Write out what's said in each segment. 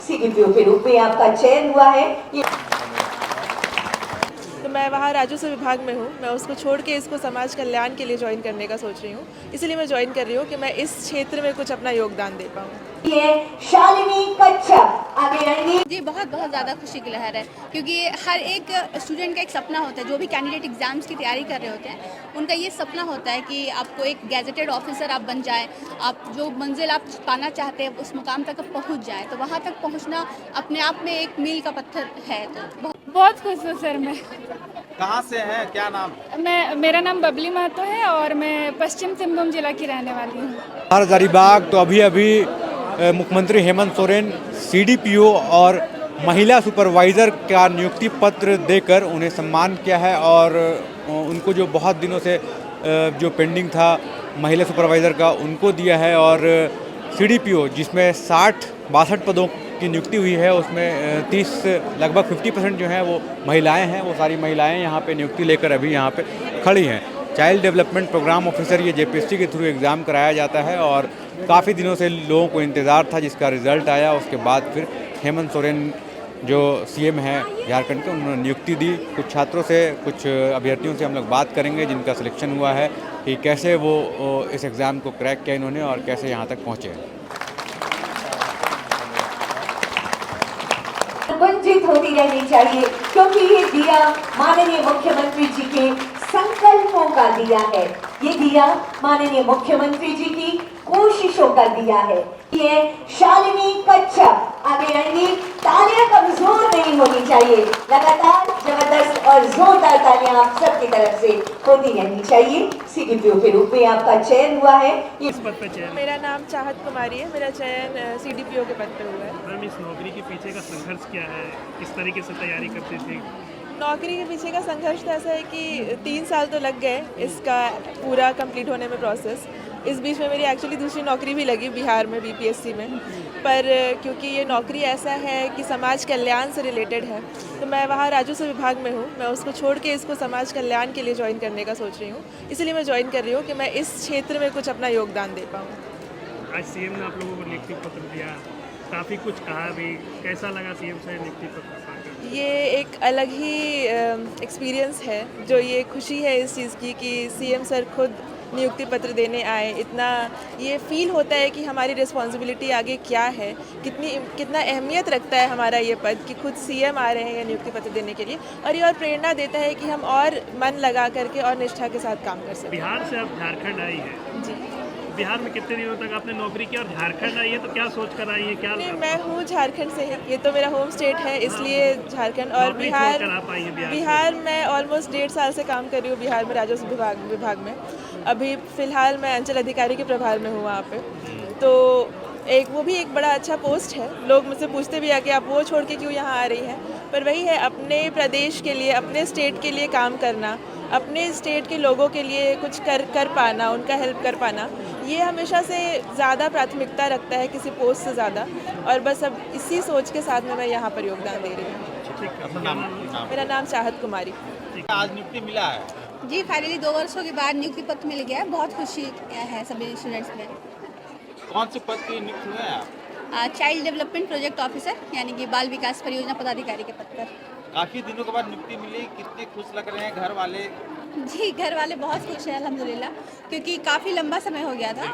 CDPO के रूप में आपका चयन हुआ है। तो मैं वहाँ राजस्व विभाग में हूँ। मैं उसको छोड़ के इसको समाज कल्याण के लिए ज्वाइन करने का सोच रही हूँ। इसीलिए मैं ज्वाइन कर रही हूँ कि मैं इस क्षेत्र में कुछ अपना योगदान दे पाऊँ। ये शालिनी कच्छप आगे आएंगी। जी बहुत ज़्यादा खुशी की लहर है, क्योंकि हर एक स्टूडेंट का एक सपना होता है। जो भी कैंडिडेट एग्ज़ाम्स की तैयारी कर रहे होते हैं, उनका ये सपना होता है कि आपको एक गैजेटेड ऑफिसर आप बन जाएं, आप जो मंजिल आप पाना चाहते हैं उस मुकाम तक आप पहुंच जाएं। तो वहाँ तक पहुंचना अपने आप में एक मील का पत्थर है। तो बहुत खुश हूँ सर मैं। कहाँ से हैं, क्या नाम? मेरा नाम बबली महतो है और मैं पश्चिम सिंहभूम जिला की रहने वाली हूँ। हजारीबाग तो अभी मुख्यमंत्री हेमंत सोरेन सीडीपीओ और महिला सुपरवाइज़र का नियुक्ति पत्र देकर उन्हें सम्मान किया है और उनको जो बहुत दिनों से जो पेंडिंग था महिला सुपरवाइज़र का उनको दिया है। और सीडीपीओ जिसमें 62 पदों की नियुक्ति हुई है उसमें 30 लगभग 50% जो हैं वो महिलाएं हैं। वो सारी महिलाएं यहाँ पे नियुक्ति लेकर अभी यहाँ पे खड़ी हैं। चाइल्ड डेवलपमेंट प्रोग्राम ऑफिसर ये जेपीएससी के थ्रू एग्ज़ाम कराया जाता है और काफ़ी दिनों से लोगों को इंतज़ार था, जिसका रिज़ल्ट आया। उसके बाद फिर हेमंत सोरेन जो सीएम हैं झारखंड के, उन्होंने नियुक्ति दी। कुछ छात्रों से, कुछ अभ्यर्थियों से हम लोग बात करेंगे जिनका सिलेक्शन हुआ है कि कैसे वो इस एग्ज़ाम को क्रैक किया इन्होंने और कैसे यहाँ तक पहुँचे। वंचित होती रहनी चाहिए, क्योंकि ये दिया माननीय मुख्यमंत्री जी के संकल्पों का दिया है। ये दिया माननीय मुख्यमंत्री जी की कोशिशों का दिया है। ये शालिनी कच्छप आगे आएंगी। तालियां कमजोर नहीं होनी चाहिए, लगातार जबरदस्त और जोरदार तालियां आप सबकी तरफ से होती रहनी चाहिए। सीडीपीओ के रूप में आपका चयन हुआ है। इस पद पे चयन? मेरा नाम चाहत कुमारी है। मेरा चयन सीडीपीओ के पद पे हुआ है। मैम, इस नौकरी के पीछे का संघर्ष क्या है? किस तरीके से तैयारी करते थे? नौकरी के पीछे का संघर्ष तो ऐसा है कि 3 साल तो लग गए इसका पूरा कंप्लीट होने में प्रोसेस। इस बीच में मेरी एक्चुअली दूसरी नौकरी भी लगी बिहार में बीपीएससी में, पर क्योंकि ये नौकरी ऐसा है कि समाज कल्याण से रिलेटेड है, तो मैं वहाँ राजस्व विभाग में हूँ। मैं उसको छोड़ के इसको समाज कल्याण के लिए ज्वाइन करने का सोच रही हूँ। इसीलिए मैं ज्वाइन कर रही हूँ कि मैं इस क्षेत्र में कुछ अपना योगदान दे पाऊँ। आज सीएम ने आप लोगों को नियुक्ति पत्र दिया, काफ़ी कुछ कहा भी, कैसा लगा सीएम से नियुक्ति पत्र पाकर? ये एक अलग ही एक्सपीरियंस है। जो ये खुशी है इस चीज़ की कि सीएम सर खुद नियुक्ति पत्र देने आए, इतना ये फील होता है कि हमारी रिस्पॉन्सिबिलिटी आगे क्या है, कितना अहमियत रखता है हमारा ये पद कि खुद सीएम आ रहे हैं ये नियुक्ति पत्र देने के लिए। और ये और प्रेरणा देता है कि हम और मन लगा करके और निष्ठा के साथ काम कर सकें। बिहार से आप झारखंड आई है जी। बिहार में कितने दिनों तक आपने नौकरी की और झारखंड आई है, तो क्या सोच कर आई है? क्या नहीं, मैं हूँ झारखंड से ही। ये तो मेरा होम स्टेट है, इसलिए झारखंड। और बिहार में ऑलमोस्ट 1.5 साल से काम कर रही हूँ बिहार में राजस्व विभाग में। अभी फ़िलहाल मैं अंचल अधिकारी के प्रभार में हूँ वहाँ पे। तो वो भी एक बड़ा अच्छा पोस्ट है। लोग मुझसे पूछते भी हैं कि आप वो छोड़ के क्यों यहाँ आ रही हैं, पर वही है, अपने प्रदेश के लिए, अपने स्टेट के लिए काम करना, अपने स्टेट के लोगों के लिए कुछ कर पाना, उनका हेल्प कर पाना, ये हमेशा से ज़्यादा प्राथमिकता रखता है किसी पोस्ट से ज़्यादा। और बस अब इसी सोच के साथ में मैं यहाँ पर योगदान दे रही हूँ। मेरा नाम चाहत कुमारी। आज नियुक्ति मिला है? जी फाइनली 2 वर्षों के बाद नियुक्ति पत्र मिल गया है। बहुत खुशी है सभी स्टूडेंट्स में। कौन से पद की नियुक्त हुए हैं आप? चाइल्ड डेवलपमेंट प्रोजेक्ट ऑफिसर, यानी कि बाल विकास परियोजना पदाधिकारी के पद पर। काफी दिनों के बाद नियुक्ति मिली, कितने खुश लग रहे हैं घर वाले? जी घर वाले बहुत खुश हैं अल्हम्दुलिल्लाह, क्योंकि काफ़ी लंबा समय हो गया था।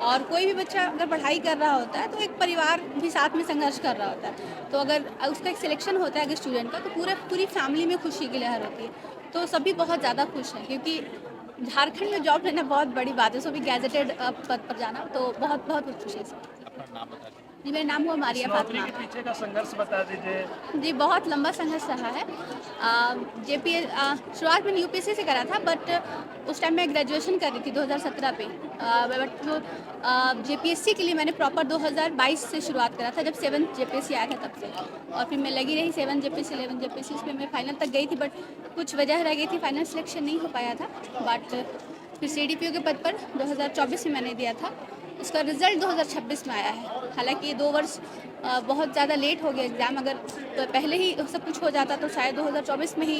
और कोई भी बच्चा अगर पढ़ाई कर रहा होता है तो एक परिवार भी साथ में संघर्ष कर रहा होता है। तो अगर उसका एक सिलेक्शन होता है अगर स्टूडेंट का, तो पूरी फैमिली में खुशी की लहर होती है। तो सभी बहुत ज़्यादा खुश हैं, क्योंकि झारखंड में जॉब लेना बहुत बड़ी बात है, सो भी गैजेटेड पद पर जाना, तो बहुत बहुत खुशी है। अपना नाम बता दीजिए। जी मेरा नाम हुआ मारिया फातिमा। नौकरी के पीछे का संघर्ष बता दीजिए। जी बहुत लंबा संघर्ष रहा है। शुरुआत में यूपीएससी से करा था, बट उस टाइम मैं ग्रेजुएशन कर रही थी 2017 पे। बट जो जेपीएससी के लिए मैंने प्रॉपर 2022 से शुरुआत करा था, जब 7th जेपीएससी आया था तब से। और फिर मैं लगी रही 7 जेपीएससी 11 जेपीएससी, उसमें मैं फाइनल तक गई थी, बट कुछ वजह रह गई थी, फाइनल सिलेक्शन नहीं हो पाया था। बट फिर सीडीपीओ के पद पर 2024 में मैंने दिया था। उसका रिज़ल्ट 2026 में आया है। हालांकि ये 2 वर्ष बहुत ज़्यादा लेट हो गया एग्ज़ाम। अगर तो पहले ही सब कुछ हो जाता तो शायद 2024 में ही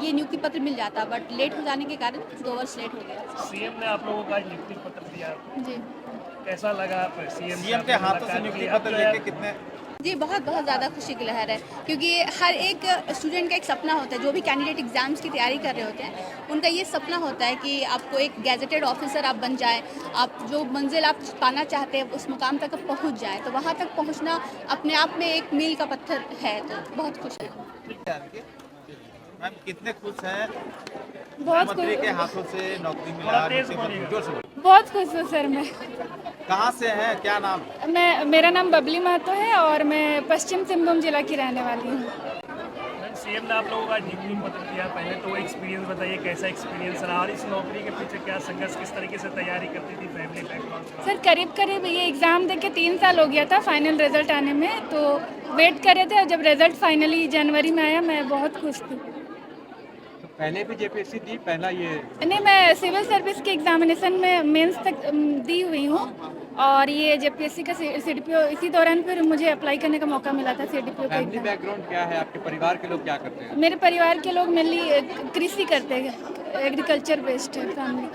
ये नियुक्ति पत्र मिल जाता, बट लेट हो जाने के कारण 2 वर्ष लेट हो गया। सीएम ने आप लोगों का नियुक्ति पत्र दिया, जी कैसा लगा? सीएम के हाथों से नियुक्ति पत्र लेके कितने? जी बहुत बहुत ज़्यादा खुशी की लहर है, क्योंकि हर एक स्टूडेंट का एक सपना होता है, जो भी कैंडिडेट एग्ज़ाम्स की तैयारी कर रहे होते हैं उनका ये सपना होता है कि आपको एक गैजेटेड ऑफिसर आप बन जाए, आप जो मंजिल आप पाना चाहते हैं उस मुकाम तक आप पहुँच जाए। तो वहाँ तक पहुँचना अपने आप में एक मील का पत्थर है, तो बहुत खुश है। मैम कितने खुश हैं बहुत मुख्यमंत्री के हाथों से नौकरी मिला? जोर से बोलिए। बहुत खुश हूँ सर मैं। कहाँ से हैं, क्या नाम? मेरा नाम बबली महतो है और मैं पश्चिम सिंहभूम जिला की रहने वाली हूँ। सीएम ने आप लोगों का नियुक्ति पत्र दिया, पहले तो वो एक्सपीरियंस बताइए, कैसा एक्सपीरियंस रहा और इस नौकरी के पीछे क्या संघर्ष, किस तरीके से तैयारी करती थी, फैमिली बैकग्राउंड? सर करीब करीब ये एग्ज़ाम दे के 3 साल हो गया था फाइनल रिजल्ट आने में, तो वेट कर रहे थे और जब रिजल्ट फाइनली जनवरी में आया मैं बहुत खुश थी। तो पहले भी जेपीएससी दी, पहला ये? नहीं, मैं सिविल सर्विस के एग्जामिनेशन में मेंस तक दी हुई हूँ और ये जेपीएससी का सीडीपीओ इसी दौरान फिर मुझे अप्लाई करने का मौका मिला था सीडीपीओ का फैमिली एग्जाम। बैकग्राउंड क्या है, आपके परिवार के लोग क्या करते हैं? मेरे परिवार के लोग मेनली कृषि करते हैं, एग्रीकल्चर बेस्ड है फैमिली।